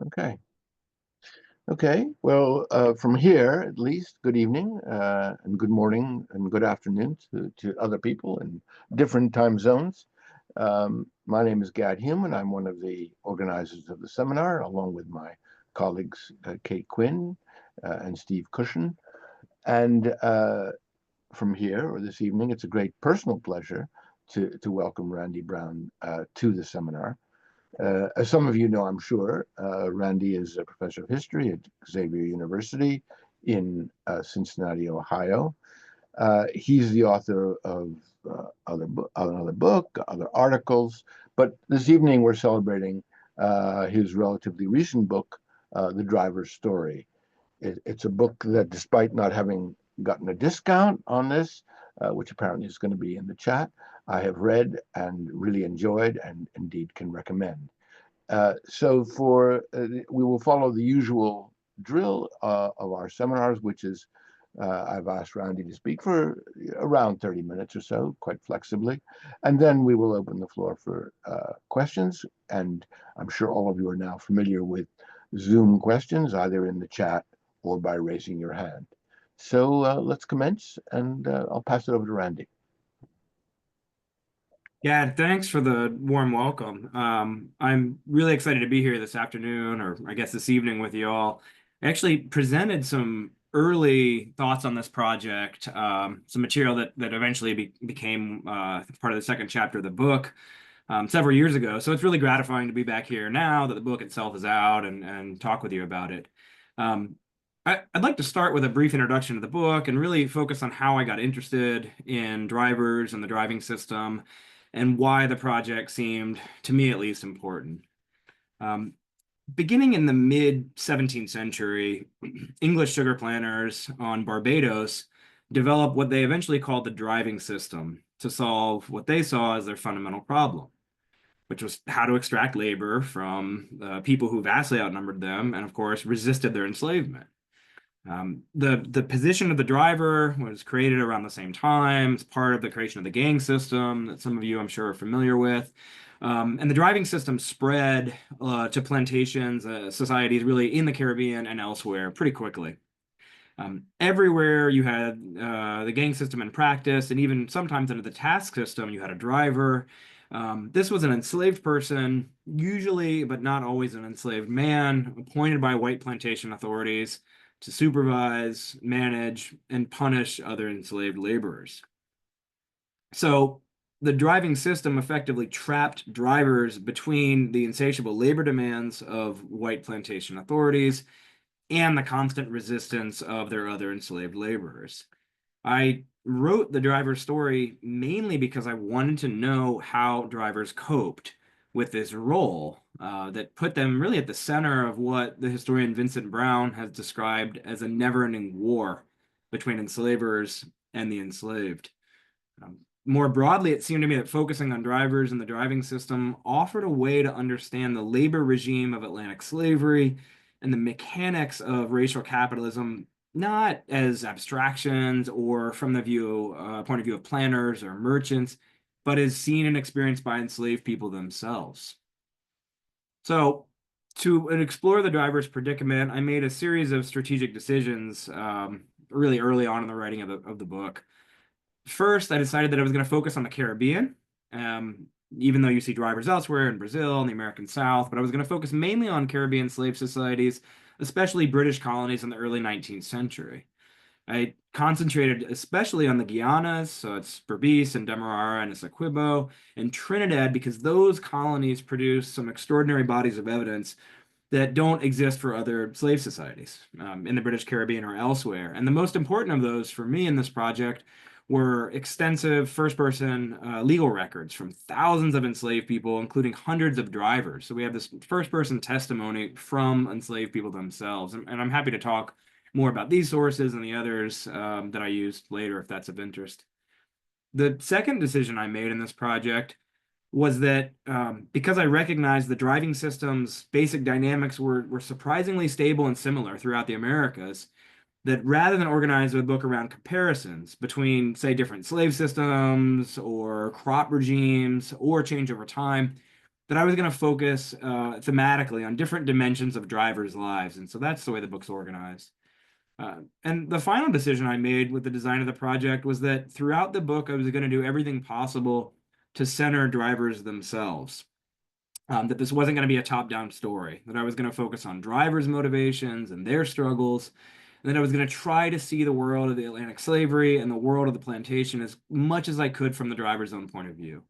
Okay. Okay. Well, from here, at least, good evening, and good morning and good afternoon to other people in different time zones. My name is Gad Hume, and I'm one of the organizers of the seminar, along with my colleagues, Kate Quinn and Steve Cushion. And from here, or this evening, it's a great personal pleasure to welcome Randy Browne to the seminar. As some of you know, I'm sure, Randy is a professor of history at Xavier University in Cincinnati, Ohio. He's the author of another book, other articles, but this evening we're celebrating his relatively recent book, The Driver's Story. It's a book that, despite not having gotten a discount on this, which apparently is going to be in the chat, I have read and really enjoyed and indeed can recommend. So we will follow the usual drill of our seminars, which is I've asked Randy to speak for around 30 minutes or so, quite flexibly, and then we will open the floor for questions. And I'm sure all of you are now familiar with Zoom questions, either in the chat or by raising your hand. So let's commence, and I'll pass it over to Randy. Yeah, thanks for the warm welcome. I'm really excited to be here this afternoon, or I guess this evening, with you all. I actually presented some early thoughts on this project, some material that eventually became part of the second chapter of the book several years ago. So it's really gratifying to be back here now that the book itself is out and talk with you about it. I'd like to start with a brief introduction to the book and really focus on how I got interested in drivers and the driving system, and why the project seemed, to me at least, important. Beginning in the mid-17th century, English sugar planters on Barbados developed what they eventually called the driving system to solve what they saw as their fundamental problem, which was how to extract labor from people who vastly outnumbered them and, of course, resisted their enslavement. The position of the driver was created around the same time. It's part of the creation of the gang system that some of you, I'm sure, are familiar with. And the driving system spread to plantations, societies really in the Caribbean and elsewhere pretty quickly. Everywhere you had the gang system in practice, and even sometimes under the task system, you had a driver. This was an enslaved person, usually, but not always, an enslaved man, appointed by white plantation authorities to supervise, manage, and punish other enslaved laborers. So the driving system effectively trapped drivers between the insatiable labor demands of white plantation authorities and the constant resistance of their other enslaved laborers. I wrote the driver's story mainly because I wanted to know how drivers coped with this role that put them really at the center of what the historian Vincent Browne has described as a never-ending war between enslavers and the enslaved. More broadly, it seemed to me that focusing on drivers and the driving system offered a way to understand the labor regime of Atlantic slavery and the mechanics of racial capitalism, not as abstractions or from the point of view of planners or merchants, but is seen and experienced by enslaved people themselves. So to explore the driver's predicament, I made a series of strategic decisions really early on in the writing of the book. First, I decided that I was going to focus on the Caribbean, even though you see drivers elsewhere in Brazil and the American South, but I was going to focus mainly on Caribbean slave societies, especially British colonies in the early 19th century. I concentrated especially on the Guianas, so it's Berbice and Demerara and Essequibo, and Trinidad, because those colonies produce some extraordinary bodies of evidence that don't exist for other slave societies in the British Caribbean or elsewhere. And the most important of those for me in this project were extensive first-person legal records from thousands of enslaved people, including hundreds of drivers. So we have this first-person testimony from enslaved people themselves. And I'm happy to talk more about these sources and the others that I used later, if that's of interest. The second decision I made in this project was that because I recognized the driving system's basic dynamics were surprisingly stable and similar throughout the Americas, that rather than organize a book around comparisons between, say, different slave systems or crop regimes or change over time, that I was going to focus thematically on different dimensions of drivers' lives. And so that's the way the book's organized. And the final decision I made with the design of the project was that throughout the book, I was going to do everything possible to center drivers themselves. That this wasn't going to be a top-down story, that I was going to focus on drivers' motivations and their struggles, and that I was going to try to see the world of the Atlantic slavery and the world of the plantation as much as I could from the driver's own point of view.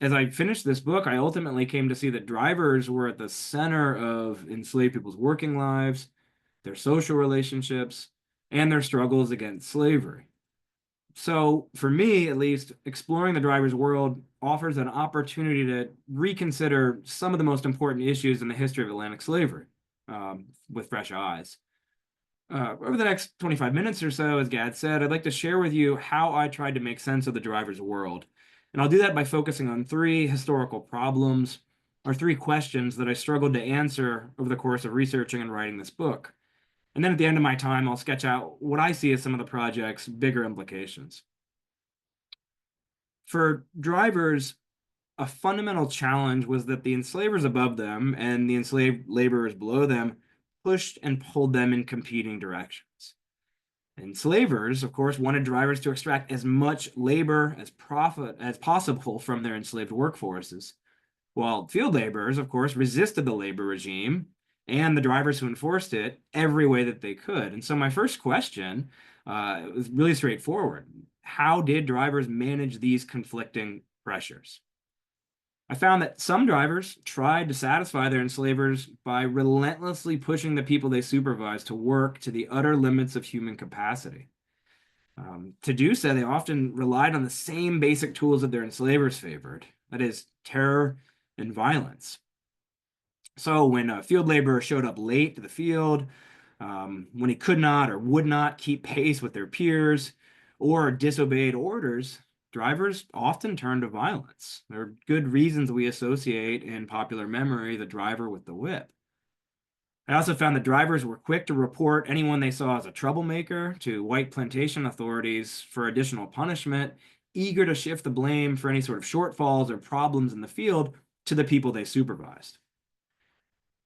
As I finished this book, I ultimately came to see that drivers were at the center of enslaved people's working lives, their social relationships, and their struggles against slavery. So, for me, at least, exploring the driver's world offers an opportunity to reconsider some of the most important issues in the history of Atlantic slavery with fresh eyes. Over the next 25 minutes or so, as Gad said, I'd like to share with you how I tried to make sense of the driver's world. And I'll do that by focusing on three historical problems, or three questions that I struggled to answer over the course of researching and writing this book. And then at the end of my time, I'll sketch out what I see as some of the project's bigger implications. For drivers, a fundamental challenge was that the enslavers above them and the enslaved laborers below them pushed and pulled them in competing directions. Enslavers, of course, wanted drivers to extract as much labor as profit as possible from their enslaved workforces, while field laborers, of course, resisted the labor regime and the drivers who enforced it every way that they could. And so my first question was really straightforward. How did drivers manage these conflicting pressures? I found that some drivers tried to satisfy their enslavers by relentlessly pushing the people they supervised to work to the utter limits of human capacity. To do so, they often relied on the same basic tools that their enslavers favored, that is, terror and violence. So when a field laborer showed up late to the field, when he could not or would not keep pace with their peers, or disobeyed orders, drivers often turned to violence. There are good reasons we associate in popular memory the driver with the whip. I also found that drivers were quick to report anyone they saw as a troublemaker to white plantation authorities for additional punishment, eager to shift the blame for any sort of shortfalls or problems in the field to the people they supervised.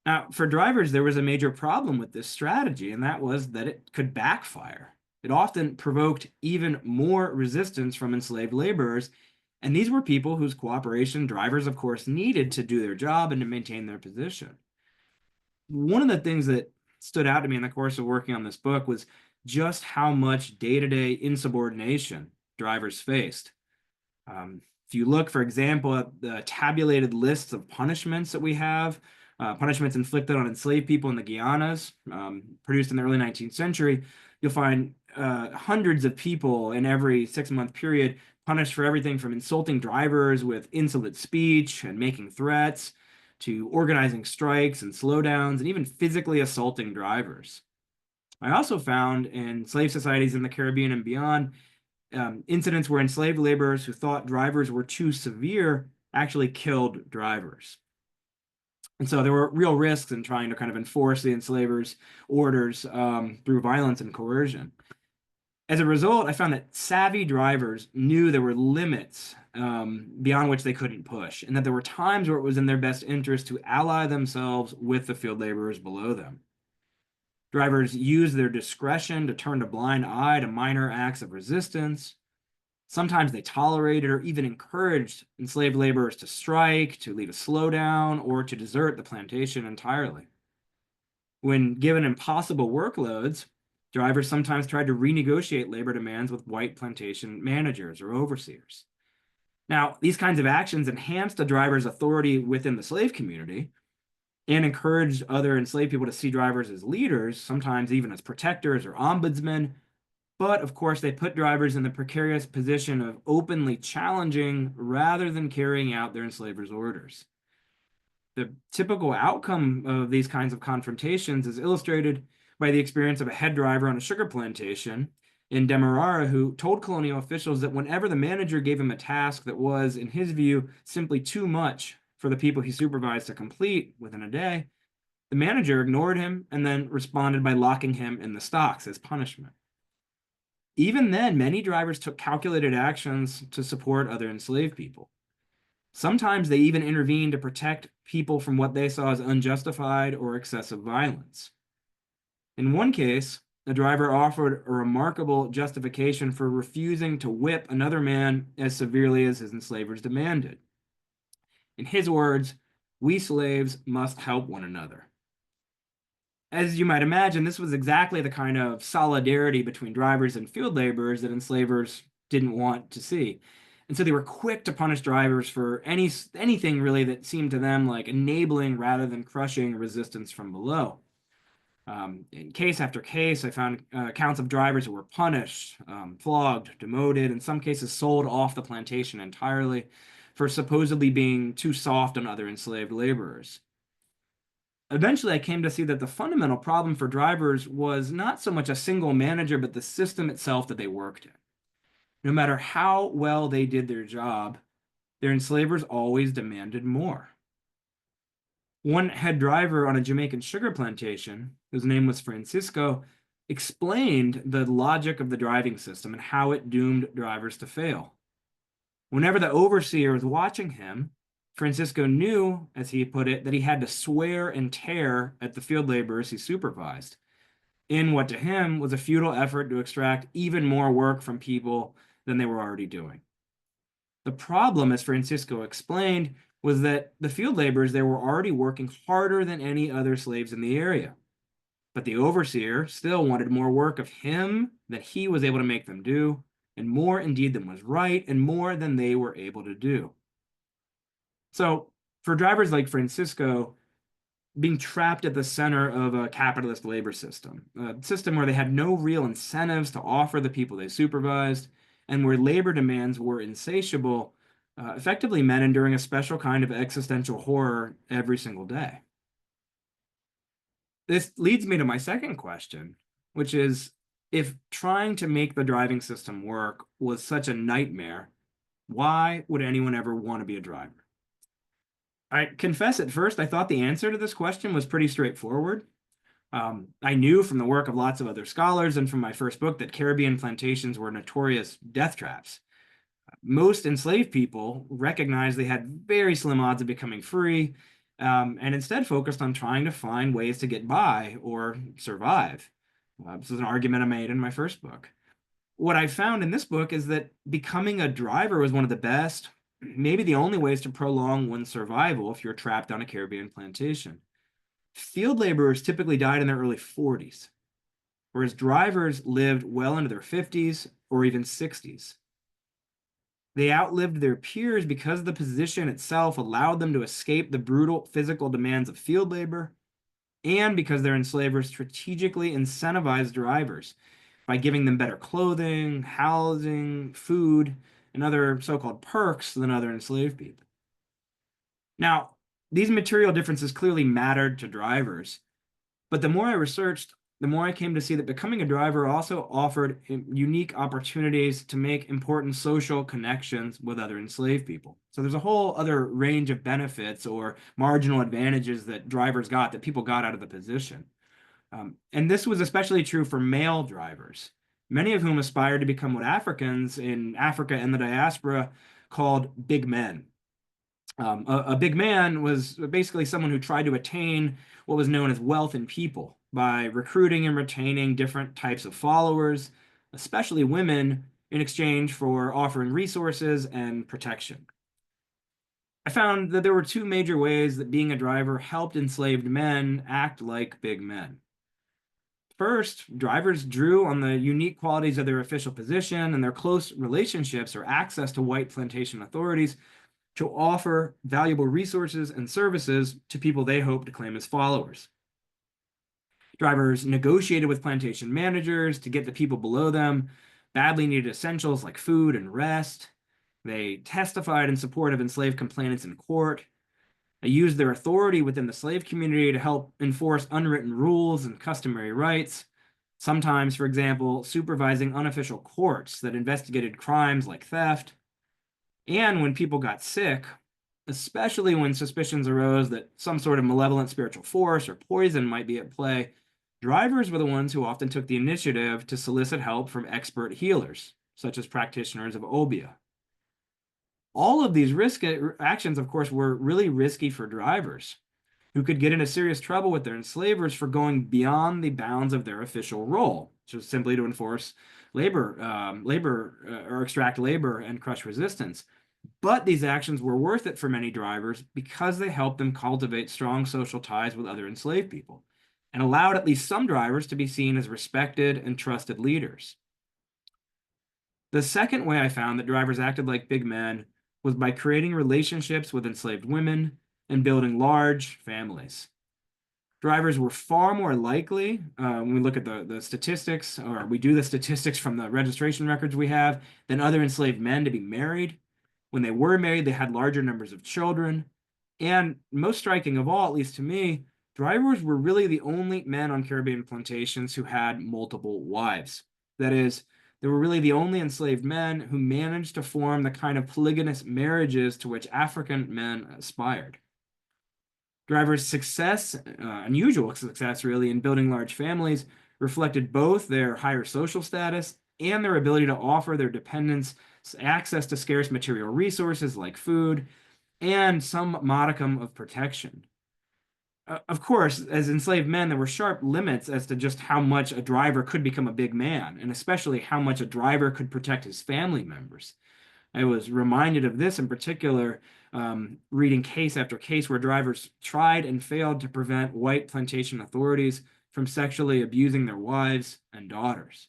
Now, for drivers, there was a major problem with this strategy, and that was that it could backfire. It often provoked even more resistance from enslaved laborers, and these were people whose cooperation drivers, of course, needed to do their job and to maintain their position. One of the things that stood out to me in the course of working on this book was just how much day-to-day insubordination drivers faced. If you look, for example, at the tabulated lists of punishments that we have, punishments inflicted on enslaved people in the Guianas, produced in the early 19th century, you'll find hundreds of people in every 6-month period punished for everything from insulting drivers with insolent speech and making threats to organizing strikes and slowdowns and even physically assaulting drivers. I also found in slave societies in the Caribbean and beyond, incidents where enslaved laborers who thought drivers were too severe actually killed drivers. And so there were real risks in trying to kind of enforce the enslavers' orders through violence and coercion. As a result, I found that savvy drivers knew there were limits beyond which they couldn't push, and that there were times where it was in their best interest to ally themselves with the field laborers below them. Drivers used their discretion to turn a blind eye to minor acts of resistance. Sometimes they tolerated or even encouraged enslaved laborers to strike, to lead a slowdown, or to desert the plantation entirely. When given impossible workloads, drivers sometimes tried to renegotiate labor demands with white plantation managers or overseers. Now, these kinds of actions enhanced a driver's authority within the slave community and encouraged other enslaved people to see drivers as leaders, sometimes even as protectors or ombudsmen. But of course, they put drivers in the precarious position of openly challenging rather than carrying out their enslavers' orders. The typical outcome of these kinds of confrontations is illustrated by the experience of a head driver on a sugar plantation in Demerara who told colonial officials that whenever the manager gave him a task that was, in his view, simply too much for the people he supervised to complete within a day, the manager ignored him and then responded by locking him in the stocks as punishment. Even then, many drivers took calculated actions to support other enslaved people. Sometimes they even intervened to protect people from what they saw as unjustified or excessive violence. In one case, a driver offered a remarkable justification for refusing to whip another man as severely as his enslavers demanded. In his words, "We slaves must help one another." As you might imagine, this was exactly the kind of solidarity between drivers and field laborers that enslavers didn't want to see. And so they were quick to punish drivers for anything really that seemed to them like enabling rather than crushing resistance from below. In case after case, I found accounts of drivers who were punished, flogged, demoted, in some cases sold off the plantation entirely for supposedly being too soft on other enslaved laborers. Eventually, I came to see that the fundamental problem for drivers was not so much a single manager, but the system itself that they worked in. No matter how well they did their job, their enslavers always demanded more. One head driver on a Jamaican sugar plantation, whose name was Francisco, explained the logic of the driving system and how it doomed drivers to fail. Whenever the overseer was watching him, Francisco knew, as he put it, that he had to swear and tear at the field laborers he supervised, in what to him was a futile effort to extract even more work from people than they were already doing. The problem, as Francisco explained, was that the field laborers there were already working harder than any other slaves in the area. But the overseer still wanted more work of him than he was able to make them do, and more indeed than was right, and more than they were able to do. So, for drivers like Francisco, being trapped at the center of a capitalist labor system, a system where they had no real incentives to offer the people they supervised, and where labor demands were insatiable, effectively meant enduring a special kind of existential horror every single day. This leads me to my second question, which is, if trying to make the driving system work was such a nightmare, why would anyone ever want to be a driver? I confess at first I thought the answer to this question was pretty straightforward. I knew from the work of lots of other scholars and from my first book that Caribbean plantations were notorious death traps. Most enslaved people recognized they had very slim odds of becoming free, and instead focused on trying to find ways to get by or survive. This is an argument I made in my first book. What I found in this book is that becoming a driver was one of the best, maybe the only ways to prolong one's survival if you're trapped on a Caribbean plantation. Field laborers typically died in their early 40s, whereas drivers lived well into their 50s or even 60s. They outlived their peers because the position itself allowed them to escape the brutal physical demands of field labor, and because their enslavers strategically incentivized drivers by giving them better clothing, housing, food, and other so-called perks than other enslaved people. Now, these material differences clearly mattered to drivers, but the more I researched, the more I came to see that becoming a driver also offered unique opportunities to make important social connections with other enslaved people. So there's a whole other range of benefits or marginal advantages that drivers got, that people got out of the position. And this was especially true for male drivers, many of whom aspired to become what Africans in Africa and the diaspora called big men. A big man was basically someone who tried to attain what was known as wealth in people by recruiting and retaining different types of followers, especially women, in exchange for offering resources and protection. I found that there were two major ways that being a driver helped enslaved men act like big men. First, drivers drew on the unique qualities of their official position and their close relationships or access to white plantation authorities to offer valuable resources and services to people they hoped to claim as followers. Drivers negotiated with plantation managers to get the people below them badly needed essentials like food and rest. They testified in support of enslaved complainants in court. They used their authority within the slave community to help enforce unwritten rules and customary rights, sometimes, for example, supervising unofficial courts that investigated crimes like theft. And when people got sick, especially when suspicions arose that some sort of malevolent spiritual force or poison might be at play, drivers were the ones who often took the initiative to solicit help from expert healers, such as practitioners of obeah. All of these actions, of course, were really risky for drivers who could get into serious trouble with their enslavers for going beyond the bounds of their official role, which was simply to enforce or extract labor and crush resistance. But these actions were worth it for many drivers because they helped them cultivate strong social ties with other enslaved people and allowed at least some drivers to be seen as respected and trusted leaders. The second way I found that drivers acted like big men was by creating relationships with enslaved women and building large families. Drivers were far more likely, when we look at the statistics, or we do the statistics from the registration records we have, than other enslaved men to be married. When they were married, they had larger numbers of children. And most striking of all, at least to me, drivers were really the only men on Caribbean plantations who had multiple wives. That is, they were really the only enslaved men who managed to form the kind of polygynous marriages to which African men aspired. Drivers' success, unusual success really, in building large families reflected both their higher social status and their ability to offer their dependents access to scarce material resources like food and some modicum of protection. Of course, as enslaved men, there were sharp limits as to just how much a driver could become a big man, and especially how much a driver could protect his family members. I was reminded of this in particular, reading case after case where drivers tried and failed to prevent white plantation authorities from sexually abusing their wives and daughters.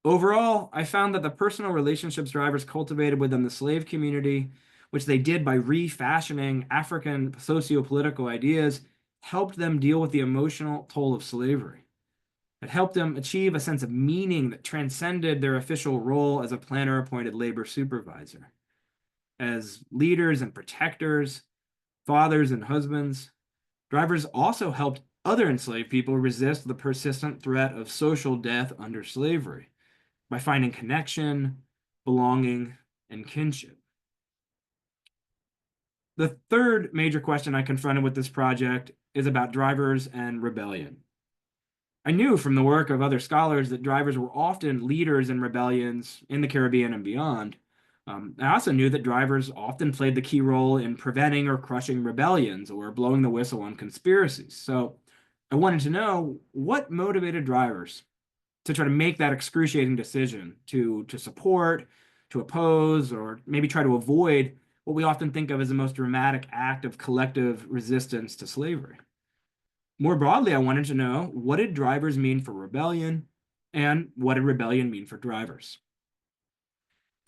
Overall, I found that the personal relationships drivers cultivated within the slave community, which they did by refashioning African socio-political ideas, helped them deal with the emotional toll of slavery. It helped them achieve a sense of meaning that transcended their official role as a planter-appointed labor supervisor. As leaders and protectors, fathers and husbands, drivers also helped other enslaved people resist the persistent threat of social death under slavery by finding connection, belonging, and kinship. The third major question I confronted with this project is about drivers and rebellion. I knew from the work of other scholars that drivers were often leaders in rebellions in the Caribbean and beyond. I also knew that drivers often played the key role in preventing or crushing rebellions or blowing the whistle on conspiracies. So I wanted to know what motivated drivers to try to make that excruciating decision to support, to oppose, or maybe try to avoid what we often think of as the most dramatic act of collective resistance to slavery. More broadly, I wanted to know, what did drivers mean for rebellion, and what did rebellion mean for drivers?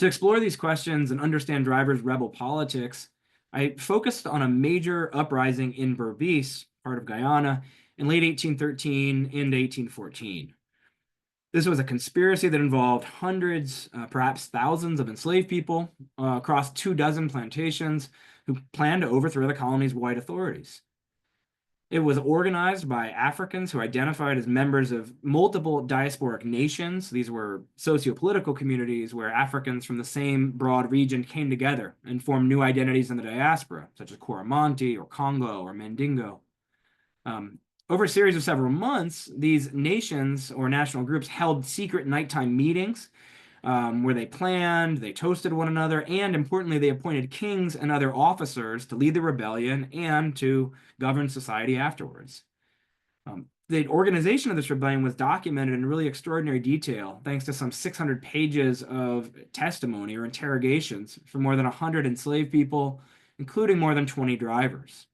To explore these questions and understand drivers' rebel politics, I focused on a major uprising in Berbice, part of Guyana, in late 1813 into 1814. This was a conspiracy that involved hundreds, perhaps thousands of enslaved people across 24 plantations who planned to overthrow the colony's white authorities. It was organized by Africans who identified as members of multiple diasporic nations. These were socio-political communities where Africans from the same broad region came together and formed new identities in the diaspora, such as Coromantee or Congo or Mandingo. Over a series of several months, these nations or national groups held secret nighttime meetings where they planned, they toasted one another, and importantly, they appointed kings and other officers to lead the rebellion and to govern society afterwards. The organization of this rebellion was documented in really extraordinary detail, thanks to some 600 pages of testimony or interrogations from more than 100 enslaved people, including more than 20 drivers.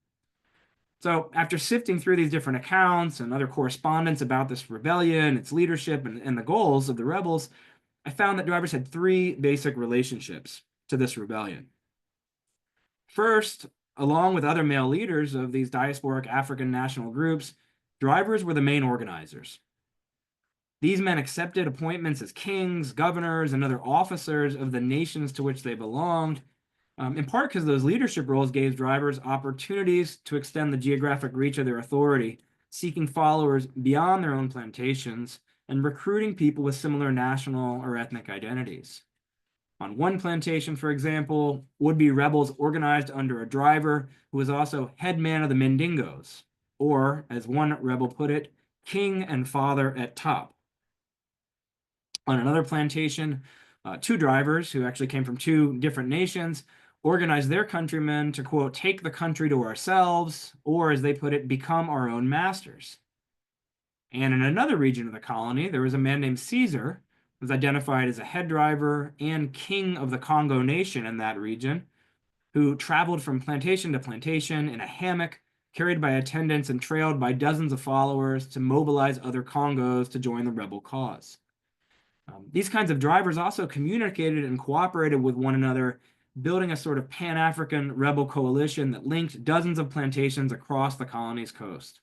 So after sifting through these different accounts and other correspondence about this rebellion, its leadership, and the goals of the rebels, I found that drivers had three basic relationships to this rebellion. First, along with other male leaders of these diasporic African national groups, drivers were the main organizers. These men accepted appointments as kings, governors, and other officers of the nations to which they belonged, in part because those leadership roles gave drivers opportunities to extend the geographic reach of their authority, seeking followers beyond their own plantations and recruiting people with similar national or ethnic identities. On one plantation, for example, would-be rebels organized under a driver who was also head man of the Mandingos, or, as one rebel put it, king and father at top. On another plantation, Two drivers who actually came from two different nations organized their countrymen to, quote, take the country to ourselves, or as they put it, become our own masters. And in another region of the colony, there was a man named Caesar, who was identified as a head driver and king of the Congo nation in that region, who traveled from plantation to plantation in a hammock, carried by attendants and trailed by dozens of followers to mobilize other Congos to join the rebel cause. These kinds of drivers also communicated and cooperated with one another, building a sort of Pan-African rebel coalition that linked dozens of plantations across the colony's coast.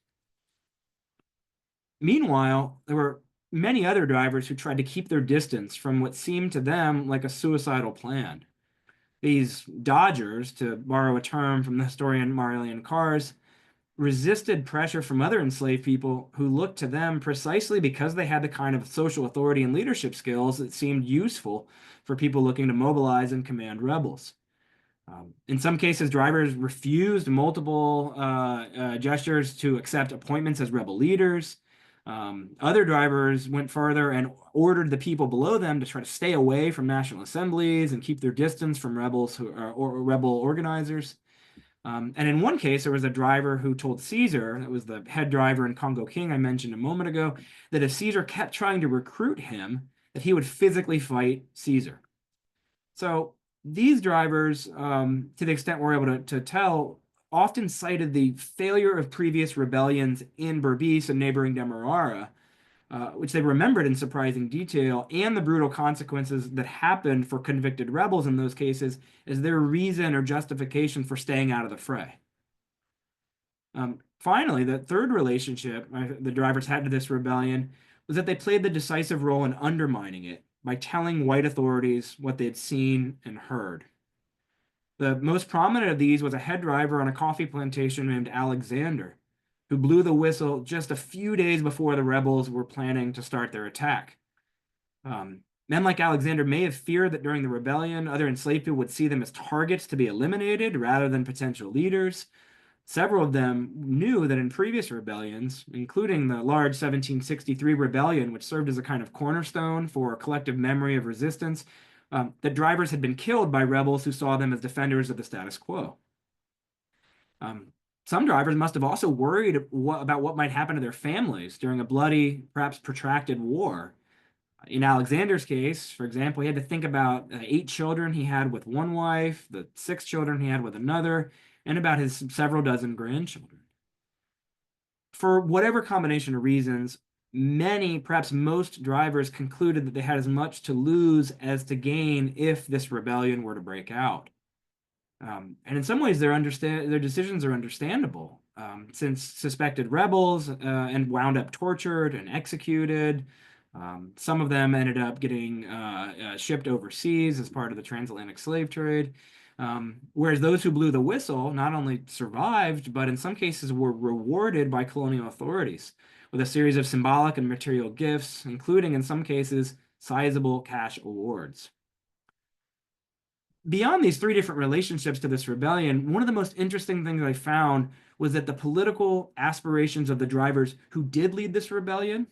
Meanwhile, there were many other drivers who tried to keep their distance from what seemed to them like a suicidal plan. These dodgers, to borrow a term from the historian Marilyn Kars, resisted pressure from other enslaved people who looked to them precisely because they had the kind of social authority and leadership skills that seemed useful for people looking to mobilize and command rebels. In some cases, drivers refused multiple gestures to accept appointments as rebel leaders. Other drivers went further and ordered the people below them to try to stay away from national assemblies and keep their distance from rebels or rebel organizers. And in one case, there was a driver who told Caesar, that was the head driver in Congo King I mentioned a moment ago, that if Caesar kept trying to recruit him, that he would physically fight Caesar. So these drivers, to the extent we're able to tell, often cited the failure of previous rebellions in Berbice and neighboring Demerara, which they remembered in surprising detail, and the brutal consequences that happened for convicted rebels in those cases as their reason or justification for staying out of the fray. Finally, the third relationship the drivers had to this rebellion was that they played the decisive role in undermining it by telling white authorities what they had seen and heard. The most prominent of these was a head driver on a coffee plantation named Alexander, who blew the whistle just a few days before the rebels were planning to start their attack. Men like Alexander may have feared that during the rebellion, other enslaved people would see them as targets to be eliminated rather than potential leaders. Several of them knew that in previous rebellions, including the large 1763 rebellion, which served as a kind of cornerstone for a collective memory of resistance, that drivers had been killed by rebels who saw them as defenders of the status quo. Some drivers must have also worried about what might happen to their families during a bloody, perhaps protracted war. In Alexander's case, for example, he had to think about 8 children he had with one wife, the 6 children he had with another, and about his several dozen grandchildren. For whatever combination of reasons, many, perhaps most drivers concluded that they had as much to lose as to gain if this rebellion were to break out. And in some ways, their decisions are understandable, since suspected rebels and wound up tortured and executed. Some of them ended up getting shipped overseas as part of the transatlantic slave trade. Whereas those who blew the whistle not only survived, but in some cases were rewarded by colonial authorities with a series of symbolic and material gifts, including in some cases sizable cash awards. Beyond these 3 different relationships to this rebellion, one of the most interesting things I found was that the political aspirations of the drivers who did lead this rebellion,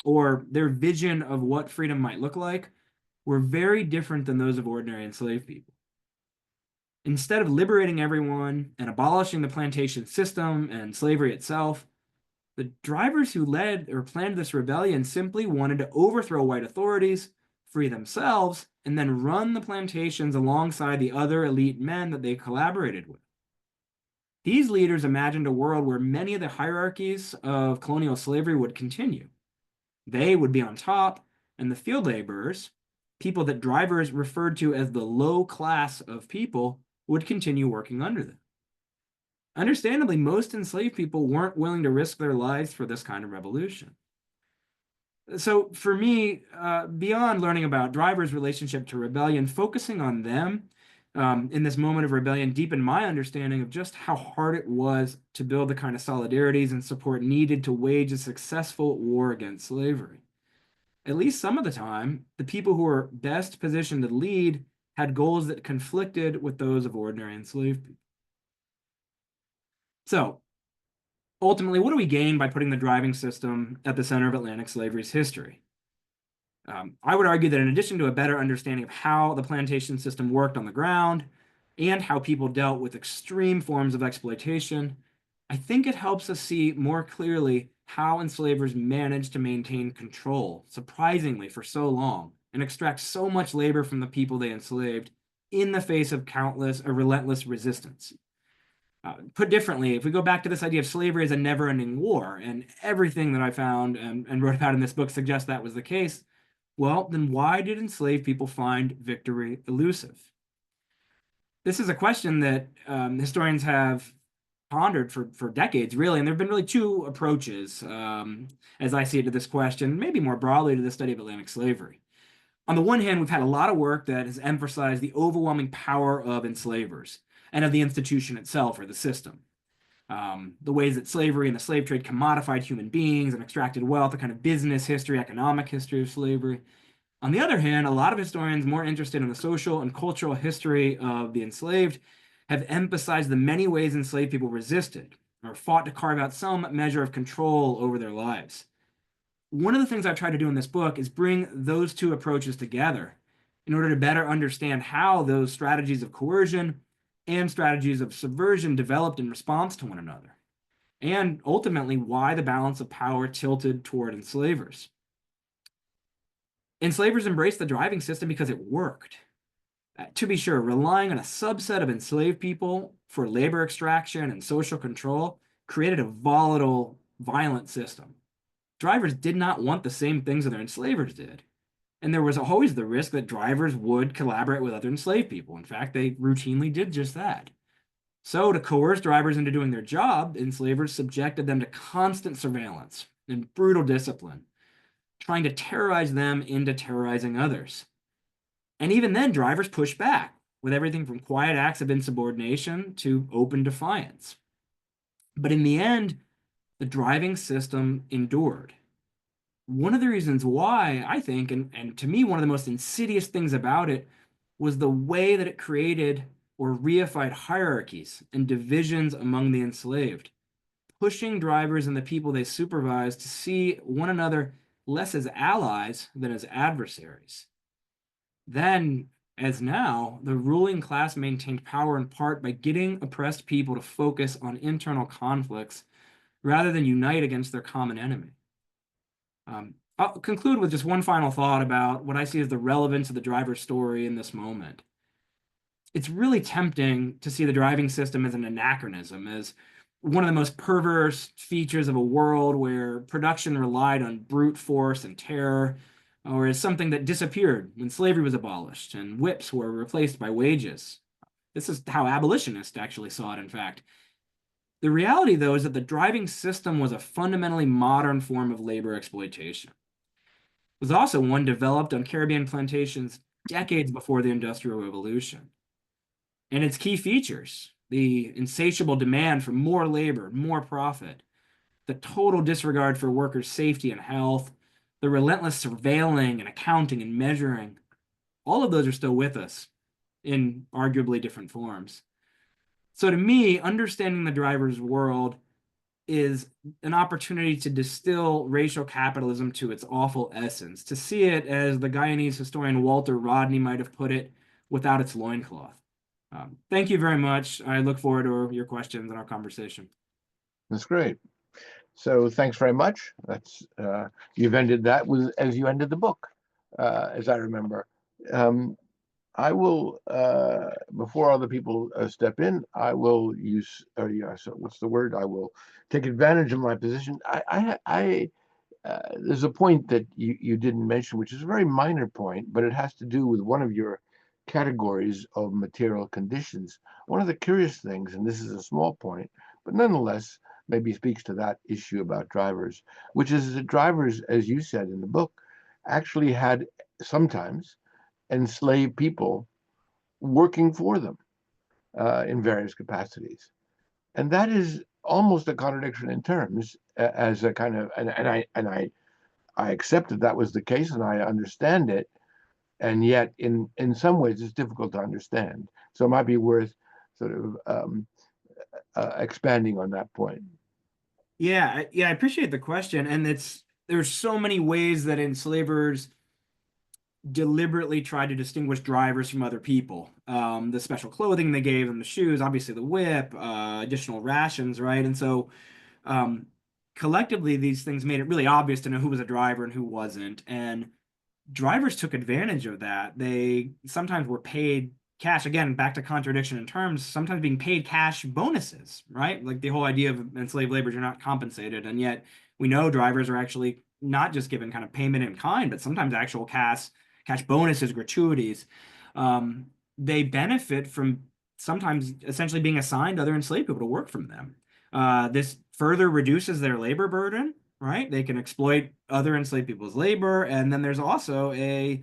or their vision of what freedom might look like, were very different than those of ordinary enslaved people. Instead of liberating everyone and abolishing the plantation system and slavery itself, the drivers who led or planned this rebellion simply wanted to overthrow white authorities, free themselves, and then run the plantations alongside the other elite men that they collaborated with. These leaders imagined a world where many of the hierarchies of colonial slavery would continue. They would be on top, and the field laborers, people that drivers referred to as the low class of people, would continue working under them. Understandably, most enslaved people weren't willing to risk their lives for this kind of revolution. So for me, beyond learning about drivers' relationship to rebellion, focusing on them in this moment of rebellion deepened my understanding of just how hard it was to build the kind of solidarities and support needed to wage a successful war against slavery. At least some of the time, the people who were best positioned to lead had goals that conflicted with those of ordinary enslaved people. So, ultimately, what do we gain by putting the driving system at the center of Atlantic slavery's history? I would argue that in addition to a better understanding of how the plantation system worked on the ground and how people dealt with extreme forms of exploitation, I think it helps us see more clearly how enslavers managed to maintain control, surprisingly, for so long and extract so much labor from the people they enslaved in the face of countless or relentless resistance. Put differently, if we go back to this idea of slavery as a never-ending war, and everything that I found and wrote about in this book suggests that was the case, well, then why did enslaved people find victory elusive? This is a question that historians have pondered for decades, really, and there have been really two approaches, as I see it, to this question, maybe more broadly to the study of Atlantic slavery. On the one hand, we've had a lot of work that has emphasized the overwhelming power of enslavers and of the institution itself or the system. The ways that slavery and the slave trade commodified human beings and extracted wealth, the kind of business history, economic history of slavery. On the other hand, a lot of historians more interested in the social and cultural history of the enslaved have emphasized the many ways enslaved people resisted or fought to carve out some measure of control over their lives. One of the things I've tried to do in this book is bring those two approaches together in order to better understand how those strategies of coercion and strategies of subversion developed in response to one another, and ultimately why the balance of power tilted toward enslavers. Enslavers embraced the driving system because it worked. To be sure, relying on a subset of enslaved people for labor extraction and social control created a volatile, violent system. Drivers did not want the same things that their enslavers did. And there was always the risk that drivers would collaborate with other enslaved people. In fact, they routinely did just that. So, to coerce drivers into doing their job, enslavers subjected them to constant surveillance and brutal discipline, trying to terrorize them into terrorizing others. And even then, drivers pushed back with everything from quiet acts of insubordination to open defiance. But in the end, the driving system endured. One of the reasons why, I think, and to me, one of the most insidious things about it was the way that it created or reified hierarchies and divisions among the enslaved, pushing drivers and the people they supervised to see one another less as allies than as adversaries. Then, as now, the ruling class maintained power in part by getting oppressed people to focus on internal conflicts rather than unite against their common enemy. I'll conclude with just one final thought about what I see as the relevance of the driver's story in this moment. It's really tempting to see the driving system as an anachronism, as one of the most perverse features of a world where production relied on brute force and terror, or as something that disappeared when slavery was abolished and whips were replaced by wages. This is how abolitionists actually saw it, in fact. The reality, though, is that the driving system was a fundamentally modern form of labor exploitation. It was also one developed on Caribbean plantations decades before the Industrial Revolution. And its key features, the insatiable demand for more labor, more profit, the total disregard for workers' safety and health, the relentless surveilling and accounting and measuring, all of those are still with us in arguably different forms. So to me, understanding the driver's world is an opportunity to distill racial capitalism to its awful essence, to see it as the Guyanese historian Walter Rodney might have put it, without its loincloth. Thank you very much. I look forward to your questions and our conversation. That's great. So thanks very much. That's you've ended that with as you ended the book, as I remember. I will, before other people step in, I will use, so what's the word? I will take advantage of my position. There's a point that you didn't mention, which is a very minor point, but it has to do with one of your categories of material conditions. One of the curious things, and this is a small point, but nonetheless, maybe speaks to that issue about drivers, which is that drivers, as you said in the book, actually had sometimes enslaved people working for them in various capacities. And that is almost a contradiction in terms as a kind of, and I accept that that was the case and I understand it. And yet in some ways it's difficult to understand. So it might be worth sort of expanding on that point. Yeah, I appreciate the question. And there's so many ways that enslavers deliberately tried to distinguish drivers from other people. The special clothing they gave them, the shoes, obviously the whip, additional rations, right? And so um, collectively, these things made it really obvious to know who was a driver and who wasn't. And drivers took advantage of that. They sometimes were paid cash, again, back to contradiction in terms, sometimes being paid cash bonuses, right? Like the whole idea of enslaved labor, you're not compensated. And yet we know drivers are actually not just given kind of payment in kind, but sometimes actual cash bonuses, gratuities. They benefit from sometimes essentially being assigned other enslaved people to work from them. This further reduces their labor burden, right? They can exploit other enslaved people's labor, and then there's also a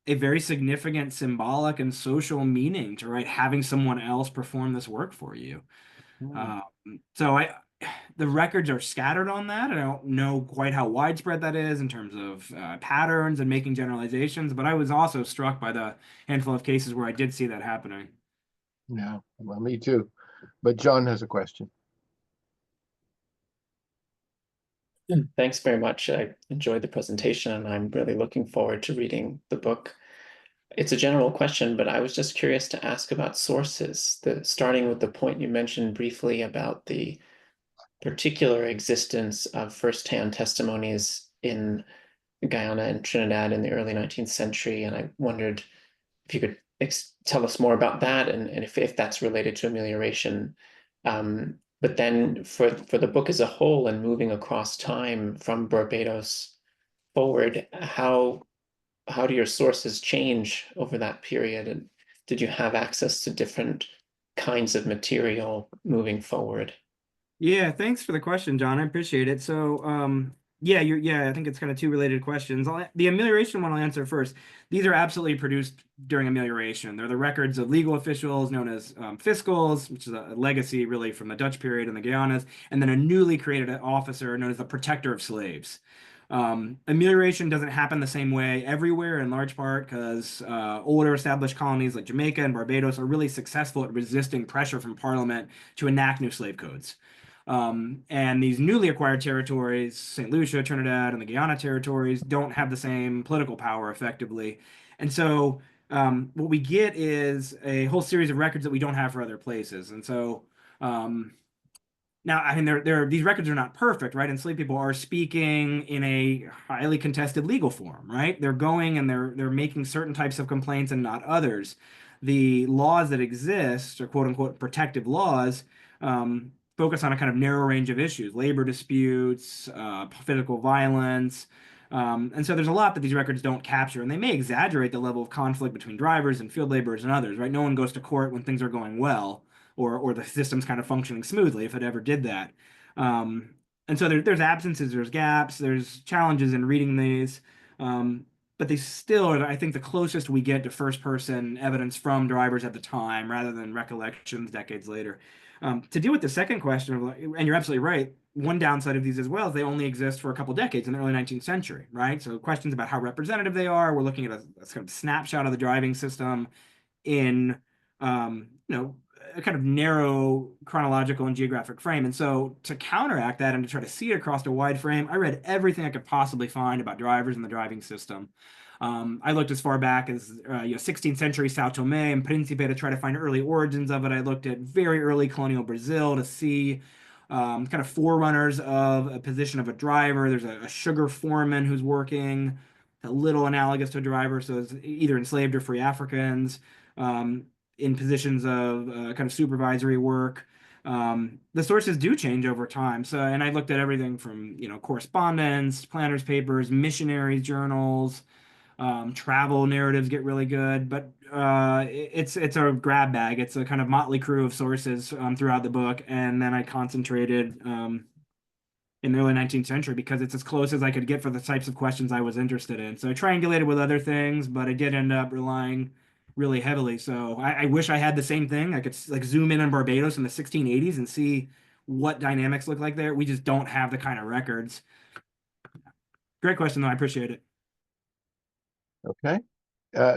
very significant symbolic and social meaning to, right, having someone else perform this work for you. Hmm. Um, so the records are scattered on that. I don't know quite how widespread that is in terms of patterns and making generalizations, but I was also struck by the handful of cases where I did see that happening. Yeah, well, me too. But John has a question. Thanks very much. I enjoyed the presentation and I'm really looking forward to reading the book. It's a general question, but I was just curious to ask about sources, starting with the point you mentioned briefly about the particular existence of firsthand testimonies in Guyana and Trinidad in the early 19th century. And I wondered if you could tell us more about that and if that's related to amelioration. But then for the book as a whole and moving across time from Barbados forward, how do your sources change over that period? And did you have access to different kinds of material moving forward? Yeah, thanks for the question, John. I appreciate it. So, yeah, I think it's kind of two related questions. The amelioration one I'll answer first. These are absolutely produced during amelioration. They're the records of legal officials known as fiscals, which is a legacy really from the Dutch period in the Guianas, and then a newly created officer known as the protector of slaves. Amelioration doesn't happen the same way everywhere, in large part because older established colonies like Jamaica and Barbados are really successful at resisting pressure from Parliament to enact new slave codes. And these newly acquired territories, St. Lucia, Trinidad, and the Guyana territories, don't have the same political power effectively. And so what we get is a whole series of records that we don't have for other places. And so now, I mean, these records are not perfect, right? Enslaved people are speaking in a highly contested legal form, right? They're going and they're making certain types of complaints and not others. The laws that exist, or quote unquote protective laws, focus on a kind of narrow range of issues: labor disputes, physical violence. And so there's a lot that these records don't capture, and they may exaggerate the level of conflict between drivers and field laborers and others, right? No one goes to court when things are going well, or the system's kind of functioning smoothly, if it ever did that. And so there's absences, there's gaps, there's challenges in reading these. But they still are, I think, the closest we get to first-person evidence from drivers at the time, rather than recollections decades later. To deal with the second question, and you're absolutely right, one downside of these as well is they only exist for a couple decades in the early 19th century, right? So questions about how representative they are, we're looking at a sort of snapshot of the driving system in, a kind of narrow chronological and geographic frame. And so to counteract that and to try to see it across a wide frame, I read everything I could possibly find about drivers and the driving system. I looked as far back as 16th century Sao Tome and Principe to try to find early origins of it. I looked at very early colonial Brazil to see kind of forerunners of a position of a driver. There's a sugar foreman who's working, a little analogous to a driver, so it's either enslaved or free Africans in positions of kind of supervisory work. The sources do change over time. So, and I looked at everything from, correspondence, planners' papers, missionaries' journals. Travel narratives get really good, but it's a grab bag. It's a kind of motley crew of sources throughout the book, and then I concentrated in the early 19th century because it's as close as I could get for the types of questions I was interested in. So I triangulated with other things, but I did end up relying really heavily. So I wish I had the same thing. I could like zoom in on Barbados in the 1680s and see what dynamics look like there. We just don't have the kind of records. Great question, though. I appreciate it. Okay.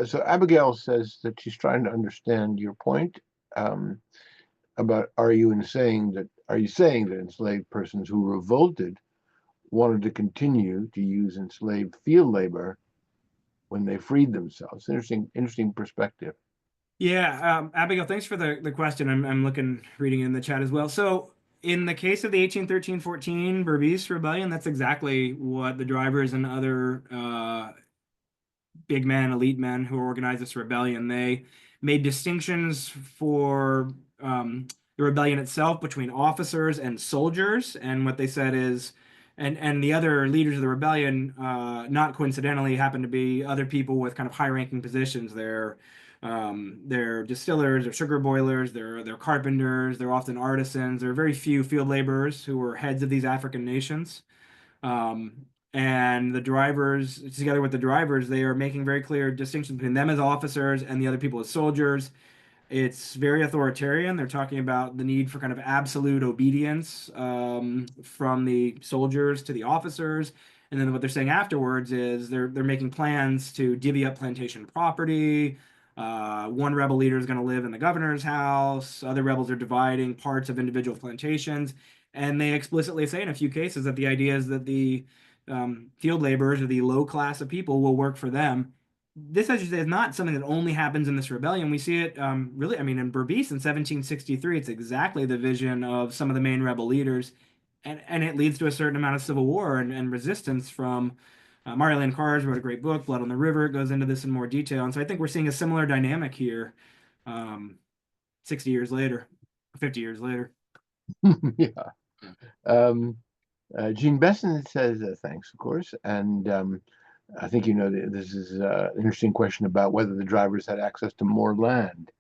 So Abigail says that she's trying to understand your point about are you saying that enslaved persons who revolted wanted to continue to use enslaved field labor when they freed themselves. Interesting perspective. Yeah, Abigail, thanks for the question. I'm reading in the chat as well. So in the case of the 1813-14 Berbice Rebellion, that's exactly what the drivers and other big men, elite men who organized this rebellion, they made distinctions for the rebellion itself between officers and soldiers. And what they said is, and the other leaders of the rebellion, not coincidentally, happened to be other people with kind of high-ranking positions. They're distillers, they're sugar boilers, they're carpenters, they're often artisans. There are very few field laborers who were heads of these African nations. And the drivers, together with the drivers, they are making very clear distinctions between them as officers and the other people as soldiers. It's very authoritarian. They're talking about the need for kind of absolute obedience from the soldiers to the officers. And then what they're saying afterwards is they're making plans to divvy up plantation property. One rebel leader is going to live in the governor's house. Other rebels are dividing parts of individual plantations. And they explicitly say in a few cases that the idea is that the field laborers or the low class of people will work for them. This, as you say, is not something that only happens in this rebellion. We see it really, I mean, in Berbice in 1763, it's exactly the vision of some of the main rebel leaders. And it leads to a certain amount of civil war and resistance from Marilyn Cars wrote a great book, Blood on the River. It goes into this in more detail. And so I think we're seeing a similar dynamic here 60 years later, 50 years later. Yeah. Jean Besson says thanks, of course. And I think this is an interesting question about whether the drivers had access to more land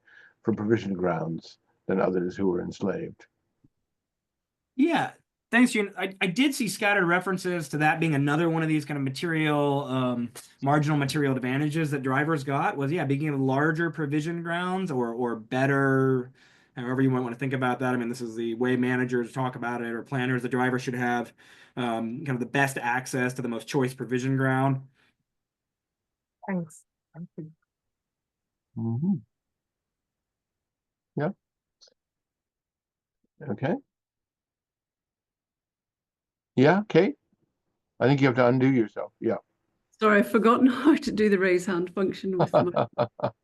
for provision grounds than others who were enslaved. Yeah, thanks, June. I did see scattered references to that being another one of these kind of material, marginal material advantages that drivers got was, yeah, being larger provision grounds or better, however you might want to think about that. I mean, this is the way managers talk about it or planners. The driver should have kind of the best access to the most choice provision ground. Thanks. Thank you. Mm-hmm. Yeah. Okay. Yeah, Kate? I think you have to undo yourself. Yeah. Sorry, I've forgotten how to do the raise hand function with my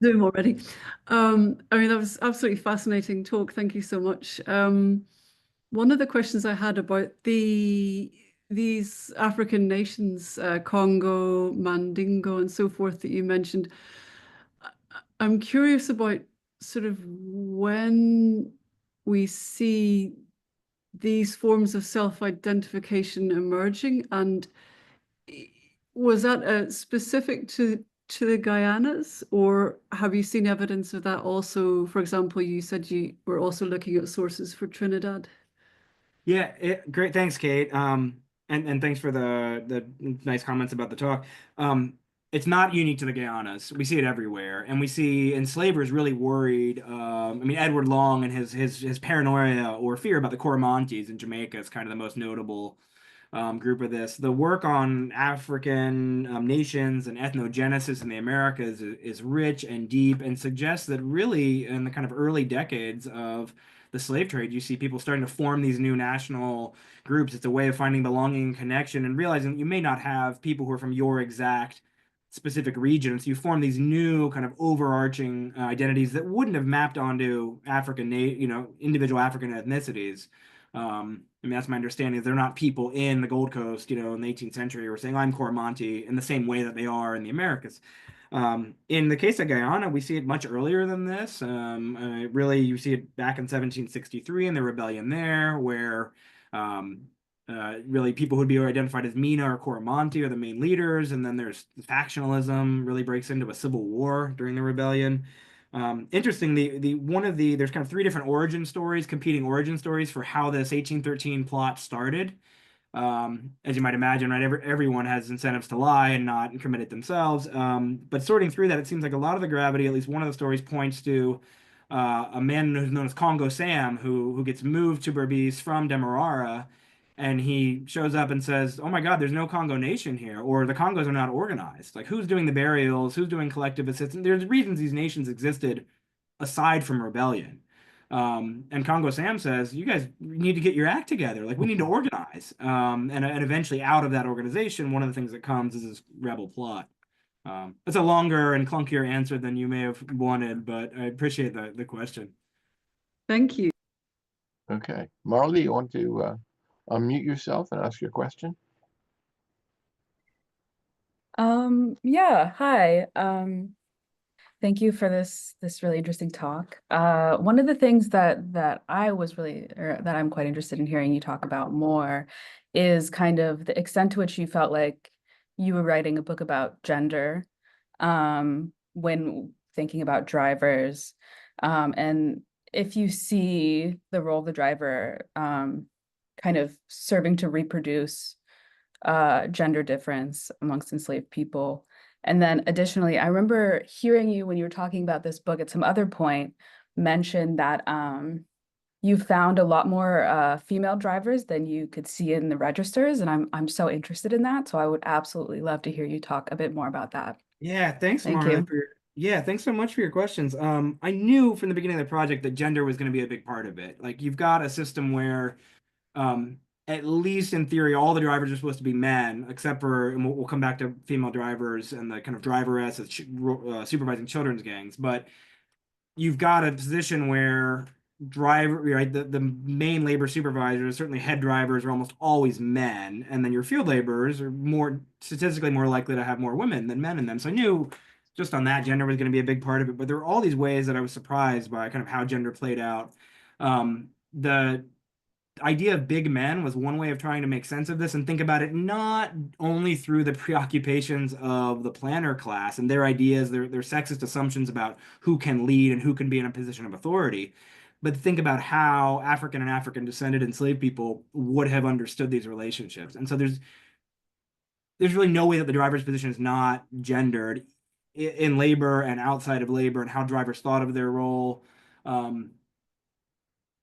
Zoom already. I mean, that was absolutely fascinating talk. Thank you so much. One of the questions I had about these African nations, Congo, Mandingo, and so forth that you mentioned, I'm curious about sort of when we see these forms of self-identification emerging, and was that specific to the Guyanas, or have you seen evidence of that also? For example, you said you were also looking at sources for Trinidad. Yeah, great. Thanks, Kate. And thanks for the nice comments about the talk. It's not unique to the Guyanas. We see it everywhere, and we see enslavers really worried. I mean, Edward Long and his paranoia or fear about the Coromantese in Jamaica is kind of the most notable group of this. The work on African nations and ethnogenesis in the Americas is rich and deep and suggests that really in the kind of early decades of the slave trade, you see people starting to form these new national groups. It's a way of finding belonging and connection and realizing that you may not have people who are from your exact specific regions. You form these new kind of overarching identities that wouldn't have mapped onto African, individual African ethnicities. I mean, that's my understanding. They're not people in the Gold Coast, in the 18th century who are saying, I'm Coromantese in the same way that they are in the Americas. In the case of Guyana, we see it much earlier than this. Really, you see it back in 1763 in the rebellion there, where really people who'd be identified as Mina or Coromantese are the main leaders, and then there's factionalism really breaks into a civil war during the rebellion. Interesting, there's kind of three different competing origin stories for how this 1813 plot started. As you might imagine, right? Everyone has incentives to lie and not commit it themselves. But sorting through that, it seems like a lot of the gravity, at least one of the stories, points to a man who's known as Congo Sam, who gets moved to Berbice from Demerara, and he shows up and says, "Oh my God, there's no Congo nation here, or the Congos are not organized. Like, who's doing the burials? Who's doing collective assistance? There's reasons these nations existed aside from rebellion." And Congo Sam says, "You guys need to get your act together. Like, we need to organize." And eventually, out of that organization, one of the things that comes is this rebel plot. That's a longer and clunkier answer than you may have wanted, but I appreciate the question. Thank you. Okay. Marley, you want to unmute yourself and ask your question? Yeah, hi. Thank you for this really interesting talk. One of the things that I was really, or that I'm quite interested in hearing you talk about more is kind of the extent to which you felt like you were writing a book about gender, when thinking about drivers, and if you see the role of the driver, kind of serving to reproduce gender difference amongst enslaved people. And then additionally, I remember hearing you when you were talking about this book at some other point mention that you found a lot more female drivers than you could see in the registers. And I'm so interested in that. So I would absolutely love to hear you talk a bit more about that. Yeah, thanks, Thank Marley, you. yeah, thanks so much for your questions. I knew from the beginning of the project that gender was going to be a big part of it. Like, you've got a system where, at least in theory, all the drivers are supposed to be men, except for, and we'll come back to female drivers and the kind of driveress supervising children's gangs. But you've got a position where right, the main labor supervisors, certainly head drivers, are almost always men, and then your field laborers are more statistically more likely to have more women than men in them. So I knew just on that gender was going to be a big part of it, but there were all these ways that I was surprised by kind of how gender played out. The idea of big men was one way of trying to make sense of this and think about it not only through the preoccupations of the planner class and their ideas, their sexist assumptions about who can lead and who can be in a position of authority, but think about how African and African descended enslaved people would have understood these relationships. And so there's really no way that the driver's position is not gendered in labor and outside of labor, and how drivers thought of their role.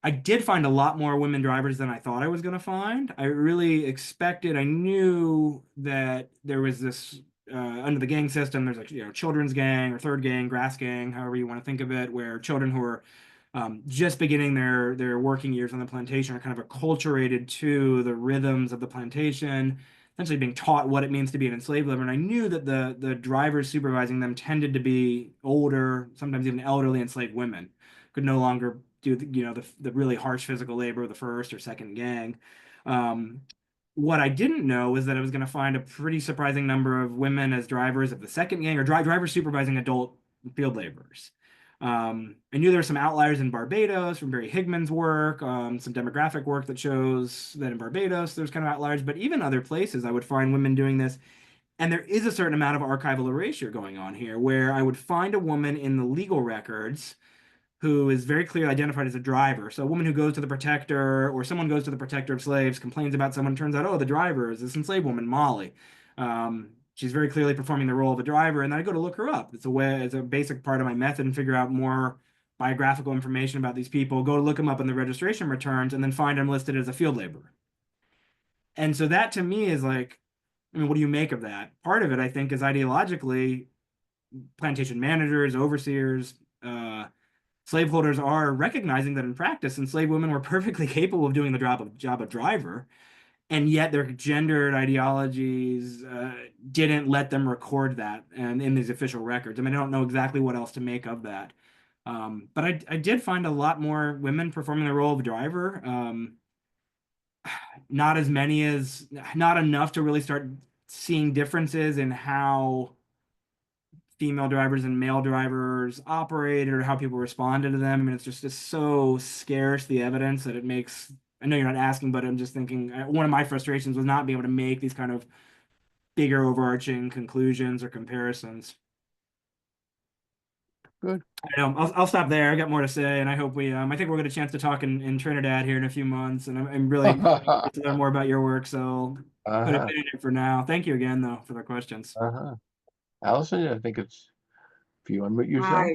I did find a lot more women drivers than I thought I was going to find. I really expected, I knew that there was this, under the gang system, there's like, children's gang or third gang, grass gang, however you want to think of it, where children who are just beginning their working years on the plantation are kind of acculturated to the rhythms of the plantation, essentially being taught what it means to be an enslaved labor. And I knew that the drivers supervising them tended to be older, sometimes even elderly enslaved women, could no longer do the really harsh physical labor of the first or second gang. What I didn't know was that I was going to find a pretty surprising number of women as drivers of the second gang, or drivers supervising adult field laborers. I knew there were some outliers in Barbados from Barry Higman's work, some demographic work that shows that in Barbados there's kind of outliers, but even other places I would find women doing this. And there is a certain amount of archival erasure going on here, where I would find a woman in the legal records who is very clearly identified as a driver. So a woman who goes to the protector, or someone goes to the protector of slaves, complains about someone, turns out, oh, the driver is this enslaved woman, Molly. She's very clearly performing the role of a driver, and then I go to look her up. It's a basic part of my method, and figure out more biographical information about these people, go to look them up in the registration returns, and then find them listed as a field laborer. And so that to me is like, I mean, what do you make of that? Part of it, I think, is ideologically, plantation managers, overseers, slaveholders are recognizing that in practice, enslaved women were perfectly capable of doing the job of driver, and yet their gendered ideologies didn't let them record that and in these official records. I mean, I don't know exactly what else to make of that. But I did find a lot more women performing the role of driver. Not enough to really start seeing differences in how female drivers and male drivers operated or how people responded to them. I mean, it's just so scarce, the evidence, that it makes, I know you're not asking, but I'm just thinking, one of my frustrations was not being able to make these kind of bigger overarching conclusions or comparisons. Good. I know, I'll stop there. I got more to say, and I hope I think we'll get a chance to talk in Trinidad here in a few months, and I'm really excited to learn more about your work, so put a pin in it for now. Thank you again, though, for the questions. Allison, I think it's, if you unmute yourself.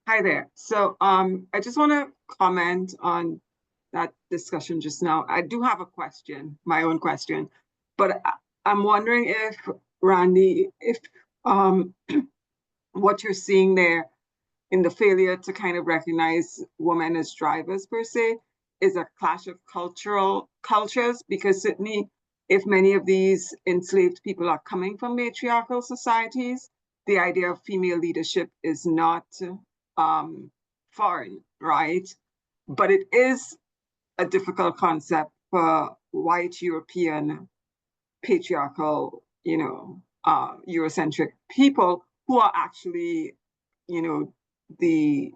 Hi there. So I just want to comment on that discussion just now. I do have a question, my own question, but I'm wondering if, Randy, if what you're seeing there in the failure to kind of recognize women as drivers per se is a clash of cultures, because certainly if many of these enslaved people are coming from matriarchal societies, the idea of female leadership is not foreign, right? But it is a difficult concept for white European patriarchal, Eurocentric people who are actually, the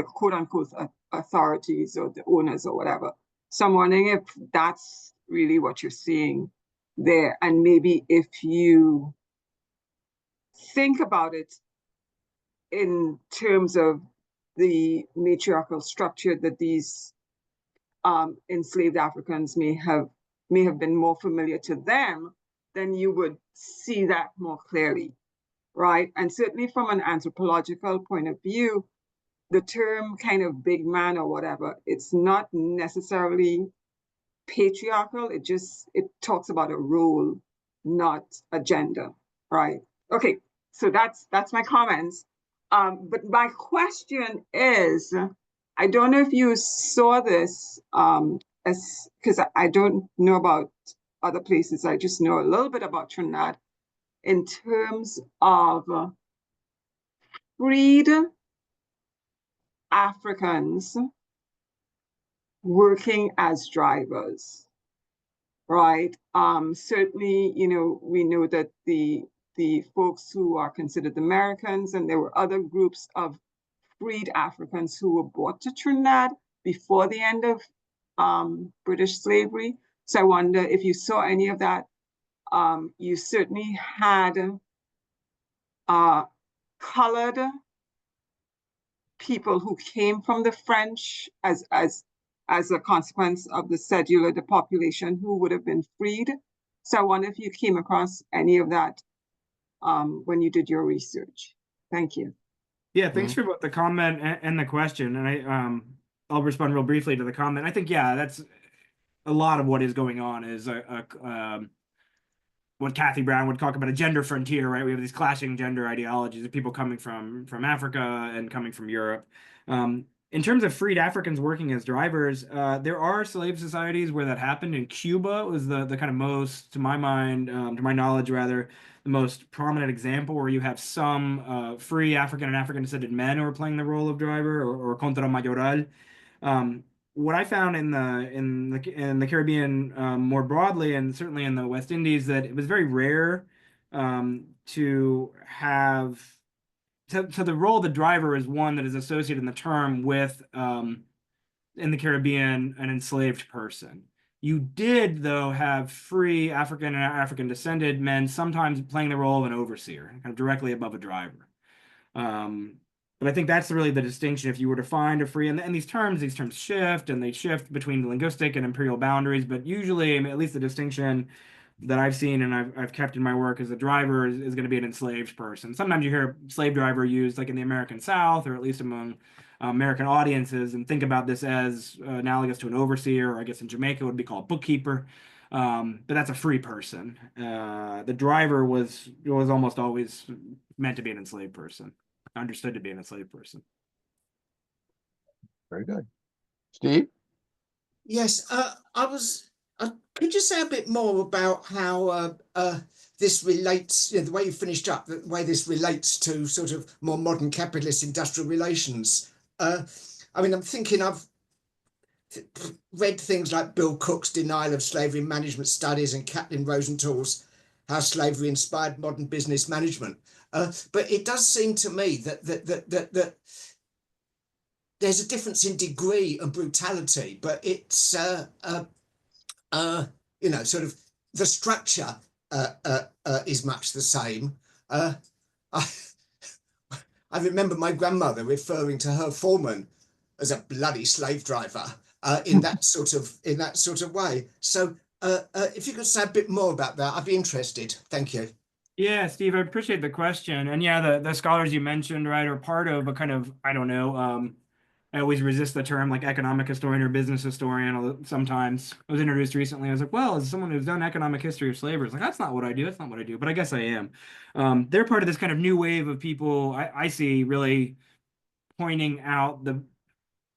quote unquote authorities or the owners or whatever. So I'm wondering if that's really what you're seeing there. And maybe if you think about it in terms of the matriarchal structure that these enslaved Africans may have been more familiar to them, then you would see that more clearly, right? And certainly from an anthropological point of view, the term kind of big man or whatever, it's not necessarily patriarchal. It talks about a role, not a gender, right? Okay, so that's my comments. But my question is, I don't know if you saw this, because I don't know about other places. I just know a little bit about Trinidad in terms of freed Africans working as drivers, right? Certainly, we know that the folks who are considered Americans, and there were other groups of freed Africans who were brought to Trinidad before the end of British slavery. So I wonder if you saw any of that. You certainly had colored people who came from the French as a consequence of the settler, the population who would have been freed. So I wonder if you came across any of that when you did your research. Thank you. Yeah, thanks for both the comment and the question. And I'll respond real briefly to the comment. I think, yeah, that's a lot of what is going on is what Kathy Browne would talk about a gender frontier, right? We have these clashing gender ideologies of people coming from Africa and coming from Europe. In terms of freed Africans working as drivers, there are slave societies where that happened. In Cuba was the kind of most, to my mind, to my knowledge rather, the most prominent example where you have some free African and African descended men who are playing the role of driver or contra mayoral. What I found in the Caribbean more broadly, and certainly in the West Indies, that it was very rare to have. So the role of the driver is one that is associated in the term with, in the Caribbean, an enslaved person. You did, though, have free African and African descended men sometimes playing the role of an overseer, kind of directly above a driver. But I think that's really the distinction. If you were to find a free, and these terms shift, and they shift between the linguistic and imperial boundaries, but usually, I mean, at least the distinction that I've seen and I've kept in my work is a driver is going to be an enslaved person. Sometimes you hear slave driver used like in the American South, or at least among American audiences, and think about this as analogous to an overseer, or I guess in Jamaica it would be called bookkeeper. But that's a free person. The driver was almost always meant to be an enslaved person, understood to be an enslaved person. Very good. Steve? Yes, could you say a bit more about how this relates, the way you finished up, the way this relates to sort of more modern capitalist industrial relations? I mean, I'm thinking I've read things like Bill Cook's Denial of Slavery Management Studies and Kathleen Rosenthal's How Slavery Inspired Modern Business Management. But it does seem to me that there's a difference in degree and brutality, but it's sort of the structure is much the same. I remember my grandmother referring to her foreman as a bloody slave driver in that sort of way. So if you could say a bit more about that, I'd be interested. Thank you. Yeah, Steve, I appreciate the question. And yeah, the scholars you mentioned, right, are part of a kind of, I don't know, I always resist the term like economic historian or business historian. Although sometimes I was introduced recently. I was like, well, as someone who's done economic history of slavery, it's like, that's not what I do. That's not what I do. But I guess I am. They're part of this kind of new wave of people I see really pointing out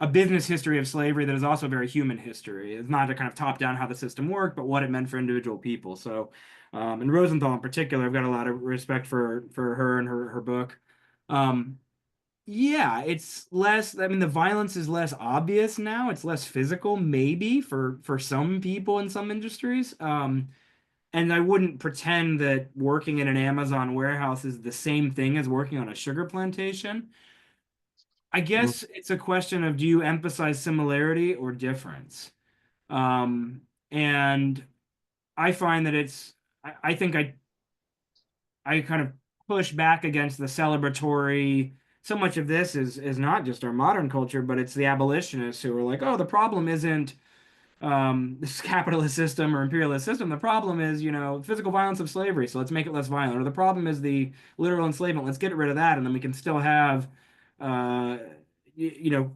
a business history of slavery that is also very human history. It's not a kind of top down how the system worked, but what it meant for individual people. So, and Rosenthal in particular, I've got a lot of respect for her and her book. Yeah, it's less, I mean, the violence is less obvious now. It's less physical, maybe for some people in some industries. And I wouldn't pretend that working in an Amazon warehouse is the same thing as working on a sugar plantation. I guess it's a question of, do you emphasize similarity or difference? And I find that I think I kind of push back against the celebratory. So much of this is not just our modern culture, but it's the abolitionists who are like, oh, the problem isn't this capitalist system or imperialist system. The problem is, physical violence of slavery, so let's make it less violent. Or the problem is the literal enslavement. Let's get rid of that, and then we can still have, you know,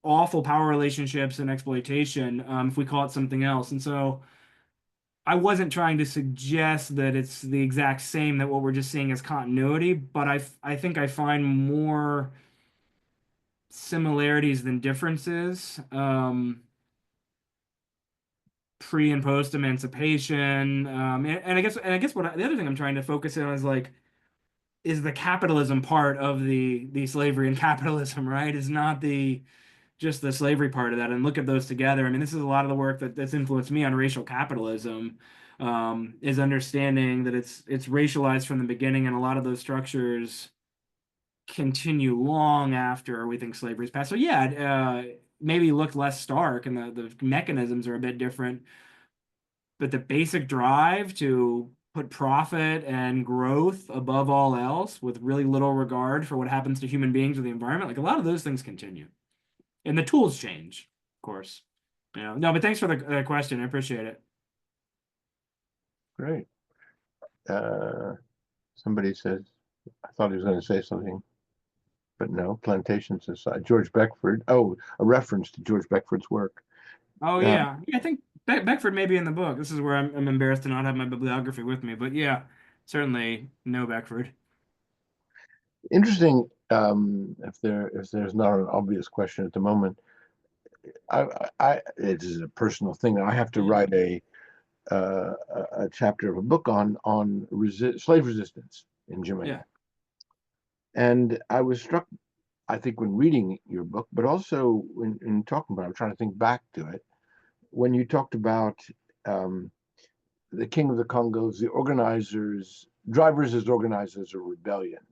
awful power relationships and exploitation if we call it something else. And so I wasn't trying to suggest that it's the exact same, that what we're just seeing is continuity, but I think I find more similarities than differences. Pre and post emancipation, and I guess what the other thing I'm trying to focus in on is like, is the capitalism part of the slavery and capitalism, right? Is not just the slavery part of that, and look at those together. I mean, this is a lot of the work that's influenced me on racial capitalism, is understanding that it's racialized from the beginning, and a lot of those structures continue long after we think slavery's passed. So yeah, maybe looked less stark, and the mechanisms are a bit different, but the basic drive to put profit and growth above all else with really little regard for what happens to human beings or the environment, like a lot of those things continue. And the tools change, of course. No, but thanks for the question. I appreciate it. Great. Somebody says, I thought he was going to say something, but no, plantations aside. George Beckford. Oh, a reference to George Beckford's work. Oh, yeah. I think Beckford may be in the book. This is where I'm embarrassed to not have my bibliography with me. But yeah, certainly no Beckford. Interesting. If there's not an obvious question at the moment, it is a personal thing. I have to write a chapter of a book on slave resistance in Jamaica. Yeah. And I was struck, I think, when reading your book, but also in talking about it, I'm trying to think back to it, when you talked about the King of the Congos, the organizers, drivers as organizers of rebellions.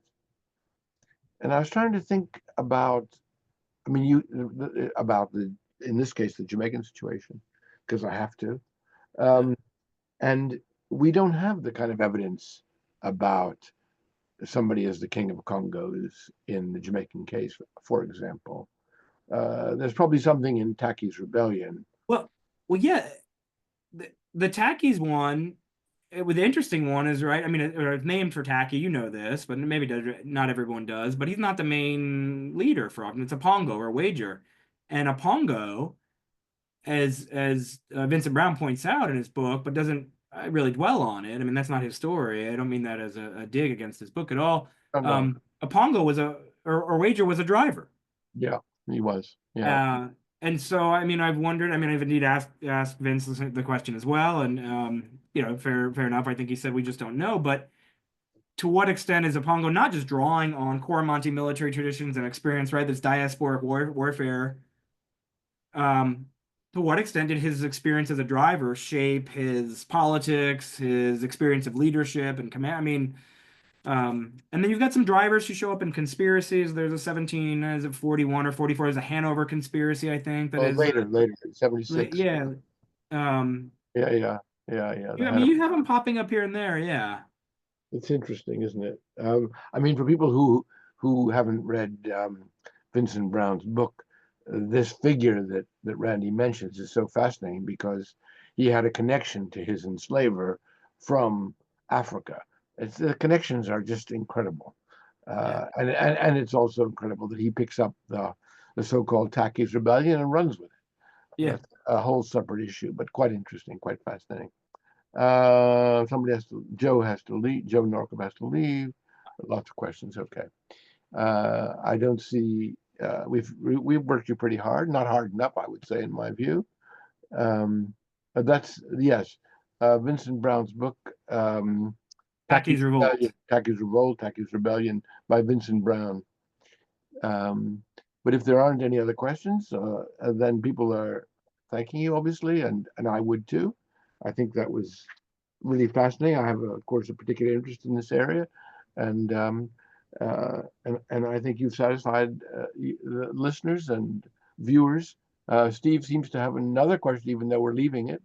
And I was trying to think about, I mean, in this case, the Jamaican situation, because I have to. And we don't have the kind of evidence about somebody as the King of Congos in the Jamaican case, for example. There's probably something in Tacky's rebellion. Well, yeah. The Tacky's one, the interesting one is, right, I mean, it's named for Tacky, you know this, but maybe not everyone does, but he's not the main leader for often. It's a Pongo or a wager. And a Pongo, as Vincent Browne points out in his book, but doesn't really dwell on it. I mean, that's not his story. I don't mean that as a dig against his book at all. No. A Pongo was or wager was a driver. Yeah, he was. Yeah. And so, I mean, I've wondered, I mean, I've indeed asked Vince the question as well. And, fair enough. I think he said we just don't know. But to what extent is a Pongo not just drawing on Coromantee military traditions and experience, right? This diasporic warfare. To what extent did his experience as a driver shape his politics, his experience of leadership and command? I mean, and then you've got some drivers who show up in conspiracies. There's a 41 or 44. There's a Hanover conspiracy, I think. Later, 76. Yeah. Yeah. I mean, you have them popping up here and there. Yeah. It's interesting, isn't it? I mean, for people who haven't read Vincent Browne's book, this figure that Randy mentions is so fascinating because he had a connection to his enslaver from Africa. The connections are just incredible, and it's also incredible that he picks up the so-called Tacky's rebellion and runs with it. Yeah, that's a whole separate issue, but quite interesting, quite fascinating. Joe has to leave. Joe Norcom has to leave. Lots of questions. Okay. I don't see we've worked you pretty hard, not hard enough, I would say, in my view. But that's, yes, Vincent Browne's book, Taki's Revolt. Taki's Rebellion by Vincent Browne. But if there aren't any other questions, then people are thanking you, obviously, and I would too. I think that was really fascinating. I have, of course, a particular interest in this area, and I think you've satisfied the listeners and viewers. Steve seems to have another question, even though we're leaving it.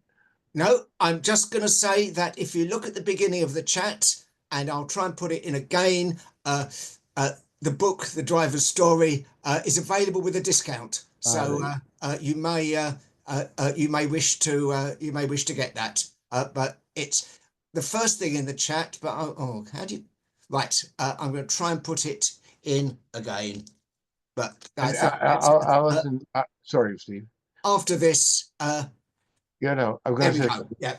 No, I'm just going to say that if you look at the beginning of the chat, and I'll try and put it in again, the book, The Driver's Story, is available with a discount. So you may wish to get that. But it's the first thing in the chat. But how do you? Right, I'm going to try and put it in again. But Alison, sorry, Steve. After this, yeah, no, I'm going to say.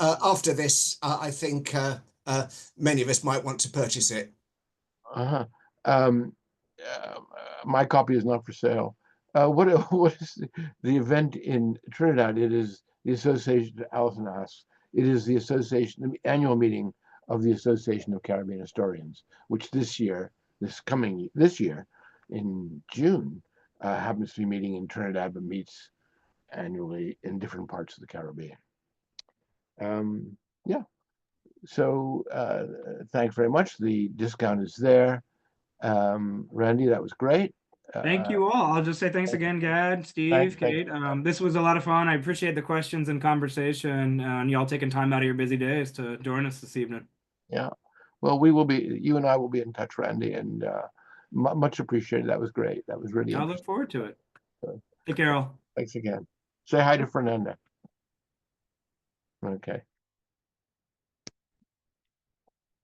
After this, I think many of us might want to purchase it. My copy is not for sale. What is the event in Trinidad? It is the association. Alison asks. It is the association, the annual meeting of the Association of Caribbean Historians, which this year in June happens to be meeting in Trinidad, but meets annually in different parts of the Caribbean. Yeah. So thanks very much. The discount is there. Randy, that was great. Thank you all. I'll just say thanks again, Gad, Steve, Kate. This was a lot of fun. I appreciate the questions and conversation, and y'all taking time out of your busy days to join us this evening. Yeah. Well, you and I will be in touch, Randy, and much appreciated. That was great. That was really interesting. I look forward to it. Take care, all. Thanks again. Say hi to Fernanda. Okay.